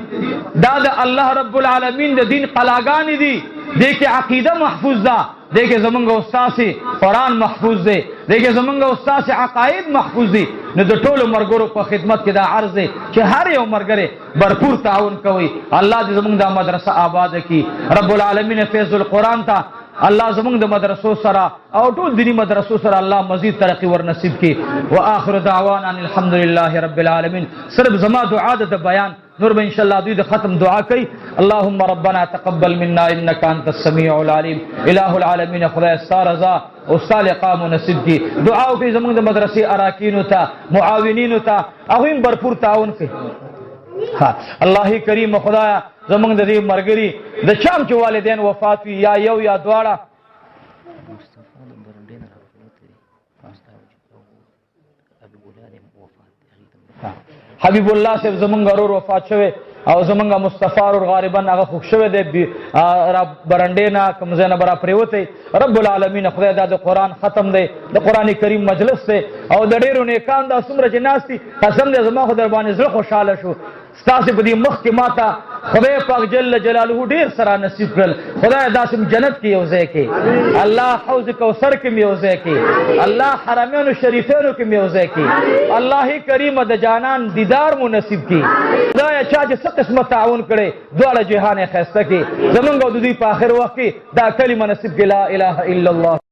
دا د الله رب العالمین د دین قلاګانې دي دې کې عقیده محفوظ ده دې کې زمونږ استاد قرآن محفوظ دی دې کې زمونږ استاد عقاید محفوظ دي نو د ټولو مرګرو په خدمت کې دا عرض دی چې هر یو مرګره भरपूर ताउन कोई अल्लाह दे ज़मुंग दा मदरसा आबाद की रब्बुल आलमीन फैज़ुल कुरान था अल्लाह ज़मुंग दा मदरसो सरा और टूल दिनी मदरसो सरा अल्लाह मज़ीद तरक्की वर नसीब की व आखिर दावाना अल्हम्दुलिल्लाहि रब्बिल आलमीन सिर्फ ज़मा दुआ दा बयान नूर में इंशाअल्लाह दुई ख़त्म दुआ कई अल्लाहुम्मा रब्बना तक़ब्बल मिन्ना इन्नका अंतस समीउल अलीम इलाहुल आलमीन खुदा रज़ा उस्ताल काम नसीब की दुआओं की ज़मुंग दा मदरसे अराकीन था मुआविनीन था अहीम भरपूर ताउन के हाँ अल्लाह करीम खुदाया ज़मुंग दी मरगरी द शाम के वालिदैन वफात हुई या यौ या द्वारा हबीबुल्लाह से ज़मुंग और वफात शवे और ज़मुंग मुस्तफ़ा और गारिबन आगा खुश शवे दे बरंडे ना कमज़े ना बरा प्रेवते रब्बुल आलमीन खुदा दा कुरान ख़त्म दे द कुरान करीम मजलिस से और दडेरो ने कान दा सुमर जनास्ती कसम दे ज़मा खुदा बानी ज़ल खुशाल शो स्तासे बदी मख के माता खुदा पाक जल्ल जलालहू ढेर सरा नसीब कर खुदा दासिम जन्नत की योज़े के अल्लाह हौज़ कौसर के योज़े के अल्लाह हरमैन शरीफैन के योज़े के अल्लाह करीम द जानान दीदार मु नसीब की खुदा अच्छा जे सब किस्म ताउन करे द्वारा जहान खैस्ता के ज़मुंग दुदी पे आखिर वक्त दा कलिमा नसीब के ला इलाहा इल्लल्लाह।